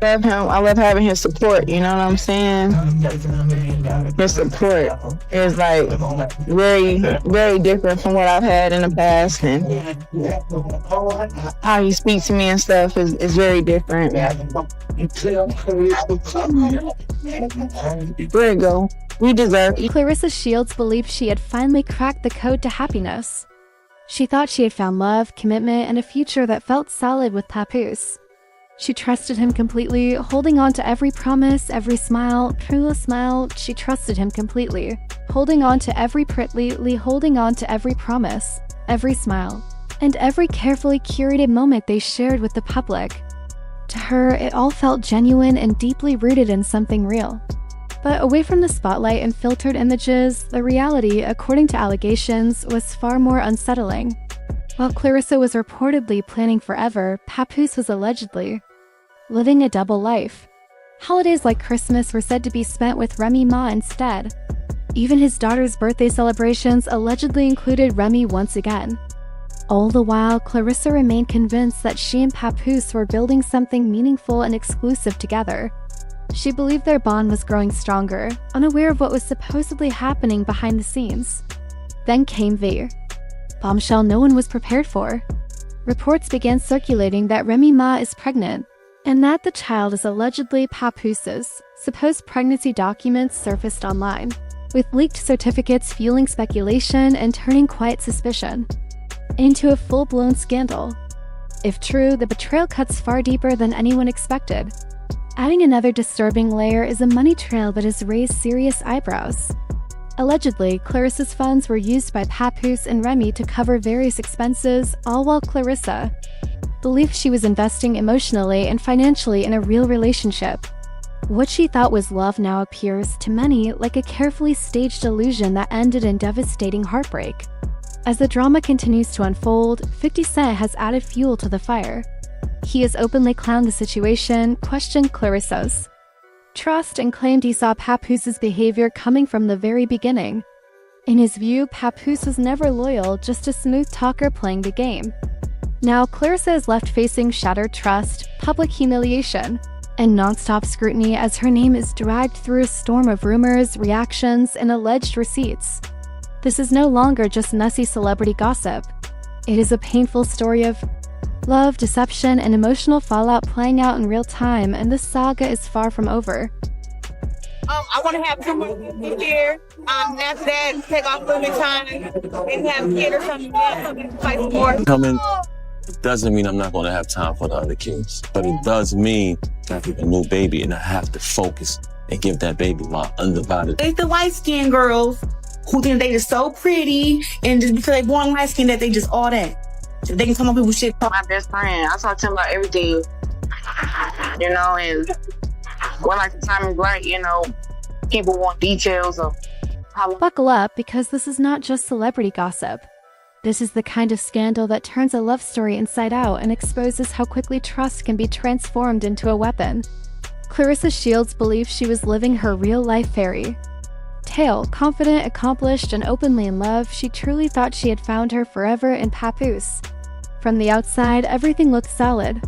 Love him. I love having his support. You know what I'm saying? His support is like very, very different from what I've had in the past, and how he speaks to me and stuff is very different. There you go. We deserve. Claressa Shields believed she had finally cracked the code to happiness. She thought she had found love, commitment, and a future that felt solid with Papoose. She trusted him completely, holding on to every promise, every smile, truest smile. She trusted him completely, holding on to every holding on to every promise, every smile, and every carefully curated moment they shared with the public. To her, it all felt genuine and deeply rooted in something real. But away from the spotlight and filtered images, the reality, according to allegations, was far more unsettling. While Claressa was reportedly planning forever, Papoose was allegedly living a double life. Holidays like Christmas were said to be spent with Remy Ma instead. Even his daughter's birthday celebrations allegedly included Remy once again. All the while, Claressa remained convinced that she and Papoose were building something meaningful and exclusive together. She believed their bond was growing stronger, unaware of what was supposedly happening behind the scenes. Then came the bombshell no one was prepared for. Reports began circulating that Remy Ma is pregnant, and that the child is allegedly Papoose's. Supposed pregnancy documents surfaced online, with leaked certificates fueling speculation and turning quiet suspicion into a full-blown scandal. If true, the betrayal cuts far deeper than anyone expected. Adding another disturbing layer is a money trail that has raised serious eyebrows. Allegedly, Claressa's funds were used by Papoose and Remy to cover various expenses, all while Claressa believed she was investing emotionally and financially in a real relationship. What she thought was love now appears, to many, like a carefully staged illusion that ended in devastating heartbreak. As the drama continues to unfold, 50 Cent has added fuel to the fire. He has openly clowned the situation, questioned Claressa's trust, and claimed he saw Papoose's behavior coming from the very beginning. In his view, Papoose was never loyal, just a smooth talker playing the game. Now, Claressa is left facing shattered trust, public humiliation, and non-stop scrutiny as her name is dragged through a storm of rumors, reactions, and alleged receipts. This is no longer just messy celebrity gossip. It is a painful story of love, deception, and emotional fallout playing out in real time, and this saga is far from over. I want to have 2 more people here. After that, take off a little time and have a kid or something. Fight more. Coming doesn't mean I'm not going to have time for the other kids, but it does mean that I have a new baby and I have to focus and give that baby my undivided. It's the light-skinned girls who think they just so pretty and just because they born light-skinned that they just all that. So they can come up with shit. My best friend. I talk to him about everything, you know, and when like the time is right, you know, people want details of how. Buckle up, because this is not just celebrity gossip. This is the kind of scandal that turns a love story inside out and exposes how quickly trust can be transformed into a weapon. Claressa Shields believed she was living her real-life fairy tale. Confident, accomplished, and openly in love, she truly thought she had found her forever in Papoose. From the outside, everything looked solid.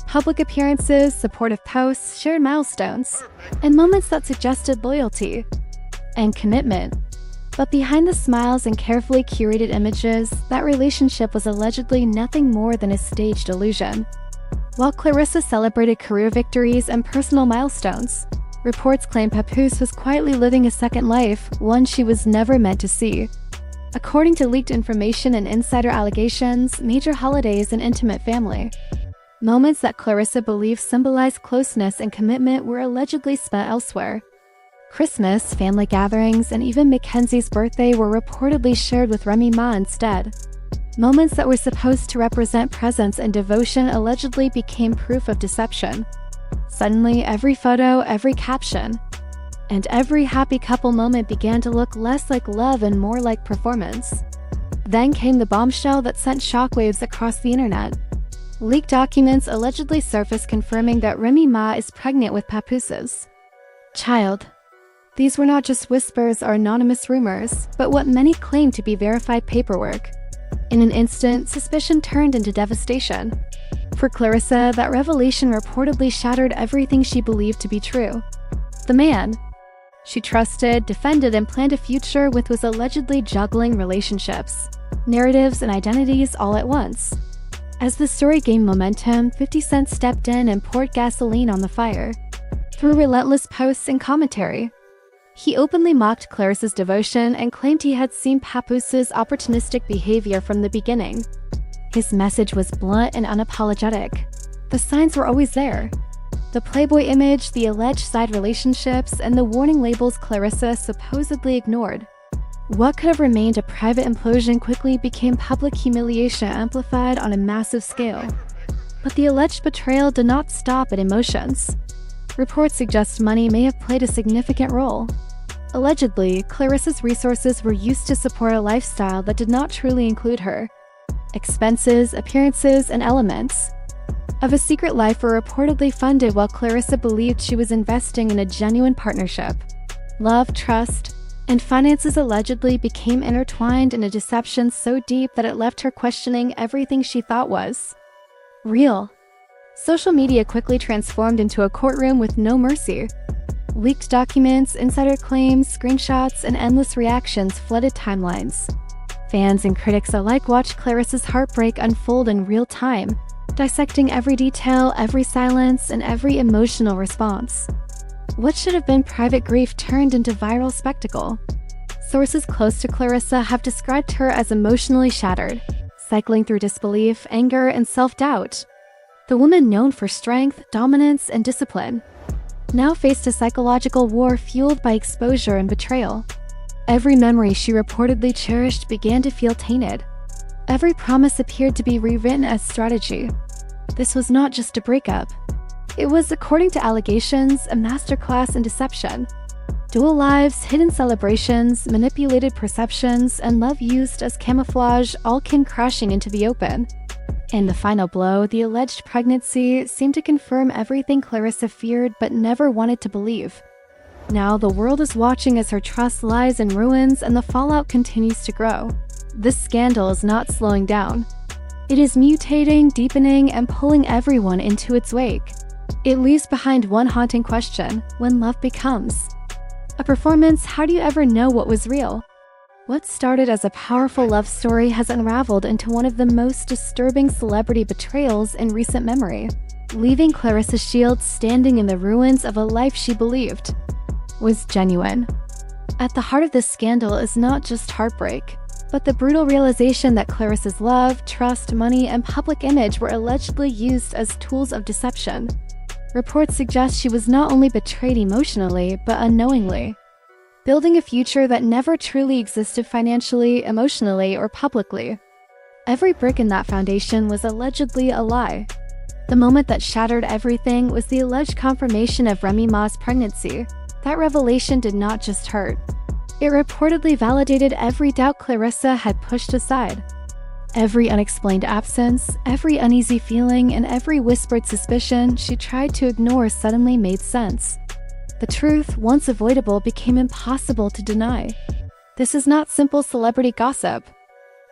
Public appearances, supportive posts, shared milestones, and moments that suggested loyalty and commitment. But behind the smiles and carefully curated images, that relationship was allegedly nothing more than a staged illusion. While Claressa celebrated career victories and personal milestones, reports claim Papoose was quietly living a second life, one she was never meant to see. According to leaked information and insider allegations, major holidays and intimate family moments that Claressa believed symbolized closeness and commitment were allegedly spent elsewhere. Christmas, family gatherings, and even Mackenzie's birthday were reportedly shared with Remy Ma instead. Moments that were supposed to represent presence and devotion allegedly became proof of deception. Suddenly, every photo, every caption, and every happy couple moment began to look less like love and more like performance. Then came the bombshell that sent shockwaves across the internet. Leaked documents allegedly surfaced confirming that Remy Ma is pregnant with Papoose's child. These were not just whispers or anonymous rumors, but what many claimed to be verified paperwork. In an instant, suspicion turned into devastation. For Claressa, that revelation reportedly shattered everything she believed to be true. The man she trusted, defended, and planned a future with was allegedly juggling relationships, narratives, and identities all at once. As the story gained momentum, 50 Cent stepped in and poured gasoline on the fire. Through relentless posts and commentary, he openly mocked Claressa's devotion and claimed he had seen Papoose's opportunistic behavior from the beginning. His message was blunt and unapologetic. The signs were always there. The Playboy image, the alleged side relationships, and the warning labels Claressa supposedly ignored. What could have remained a private implosion quickly became public humiliation amplified on a massive scale. But the alleged betrayal did not stop at emotions. Reports suggest money may have played a significant role. Allegedly, Claressa's resources were used to support a lifestyle that did not truly include her. Expenses, appearances, and elements of a secret life were reportedly funded while Claressa believed she was investing in a genuine partnership. Love, trust, and finances allegedly became intertwined in a deception so deep that it left her questioning everything she thought was real. Social media quickly transformed into a courtroom with no mercy. Leaked documents, insider claims, screenshots, and endless reactions flooded timelines. Fans and critics alike watched Claressa's heartbreak unfold in real time, dissecting every detail, every silence, and every emotional response. What should have been private grief turned into viral spectacle. Sources close to Claressa have described her as emotionally shattered, cycling through disbelief, anger, and self-doubt. The woman known for strength, dominance, and discipline now faced a psychological war fueled by exposure and betrayal. Every memory she reportedly cherished began to feel tainted. Every promise appeared to be rewritten as strategy. This was not just a breakup. It was, according to allegations, a masterclass in deception. Dual lives, hidden celebrations, manipulated perceptions, and love used as camouflage all came crashing into the open. In the final blow, the alleged pregnancy seemed to confirm everything Claressa feared but never wanted to believe. Now the world is watching as her trust lies in ruins and the fallout continues to grow. This scandal is not slowing down. It is mutating, deepening, and pulling everyone into its wake. It leaves behind one haunting question: when love becomes a performance, how do you ever know what was real? What started as a powerful love story has unraveled into one of the most disturbing celebrity betrayals in recent memory, leaving Claressa Shields standing in the ruins of a life she believed was genuine. At the heart of this scandal is not just heartbreak, but the brutal realization that Claressa's love, trust, money, and public image were allegedly used as tools of deception. Reports suggest she was not only betrayed emotionally, but unknowingly, building a future that never truly existed financially, emotionally, or publicly. Every brick in that foundation was allegedly a lie. The moment that shattered everything was the alleged confirmation of Remy Ma's pregnancy. That revelation did not just hurt. It reportedly validated every doubt Claressa had pushed aside. Every unexplained absence, every uneasy feeling, and every whispered suspicion she tried to ignore suddenly made sense. The truth, once avoidable, became impossible to deny. This is not simple celebrity gossip.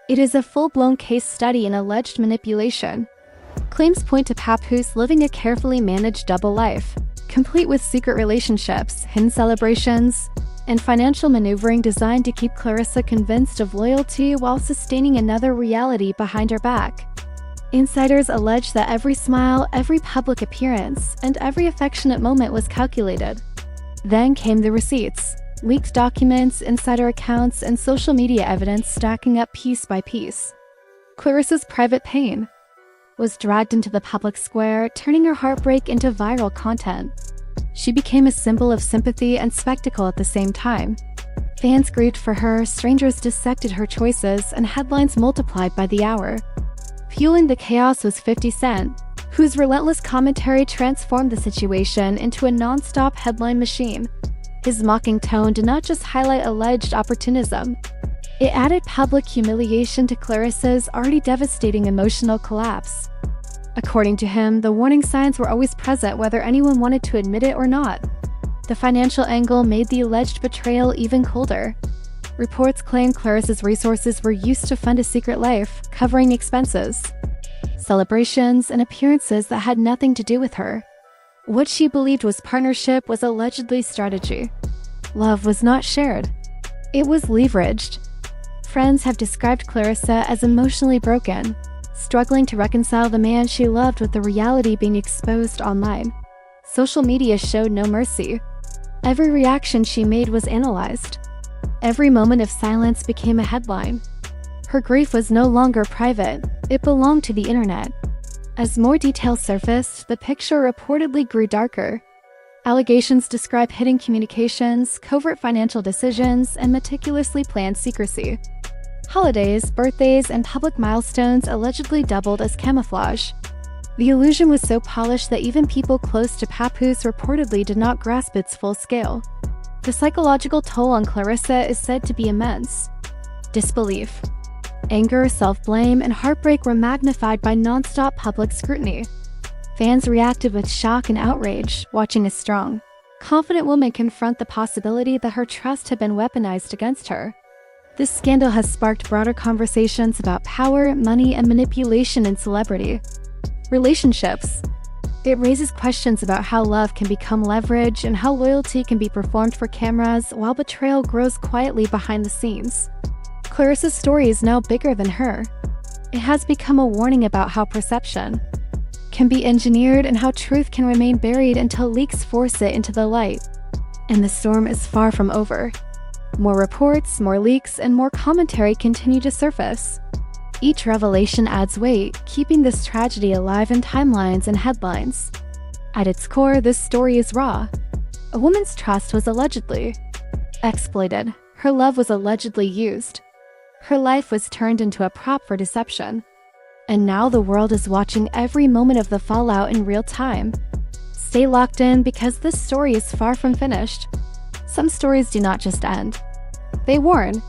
It is a full-blown case study in alleged manipulation. Claims point to Papoose living a carefully managed double life, complete with secret relationships, hidden celebrations, and financial maneuvering designed to keep Claressa convinced of loyalty while sustaining another reality behind her back. Insiders allege that every smile, every public appearance, and every affectionate moment was calculated. Then came the receipts, leaked documents, insider accounts, and social media evidence stacking up piece by piece. Claressa's private pain was dragged into the public square, turning her heartbreak into viral content. She became a symbol of sympathy and spectacle at the same time. Fans grieved for her, strangers dissected her choices, and headlines multiplied by the hour. Fueling the chaos was 50 Cent, whose relentless commentary transformed the situation into a non-stop headline machine. His mocking tone did not just highlight alleged opportunism. It added public humiliation to Claressa's already devastating emotional collapse. According to him, the warning signs were always present whether anyone wanted to admit it or not. The financial angle made the alleged betrayal even colder. Reports claim Claressa's resources were used to fund a secret life, covering expenses. celebrations, and appearances that had nothing to do with her. What she believed was partnership was allegedly strategy. Love was not shared. It was leveraged. Friends have described Claressa as emotionally broken, struggling to reconcile the man she loved with the reality being exposed online. Social media showed no mercy. Every reaction she made was analyzed. Every moment of silence became a headline. Her grief was no longer private, it belonged to the internet. As more details surfaced, the picture reportedly grew darker. Allegations describe hidden communications, covert financial decisions, and meticulously planned secrecy. Holidays, birthdays, and public milestones allegedly doubled as camouflage. The illusion was so polished that even people close to Papoose reportedly did not grasp its full scale. The psychological toll on Claressa is said to be immense. Disbelief, anger, self-blame, and heartbreak were magnified by non-stop public scrutiny. Fans reacted with shock and outrage, watching a strong, confident woman confront the possibility that her trust had been weaponized against her. This scandal has sparked broader conversations about power, money, and manipulation in celebrity relationships. It raises questions about how love can become leverage and how loyalty can be performed for cameras while betrayal grows quietly behind the scenes. Claressa's story is now bigger than her. It has become a warning about how perception can be engineered and how truth can remain buried until leaks force it into the light. And the storm is far from over. More reports, more leaks, and more commentary continue to surface. Each revelation adds weight, keeping this tragedy alive in timelines and headlines. At its core, this story is raw. A woman's trust was allegedly exploited. Her love was allegedly used. Her life was turned into a prop for deception. And now the world is watching every moment of the fallout in real time. Stay locked in because this story is far from finished. Some stories do not just end. They warn,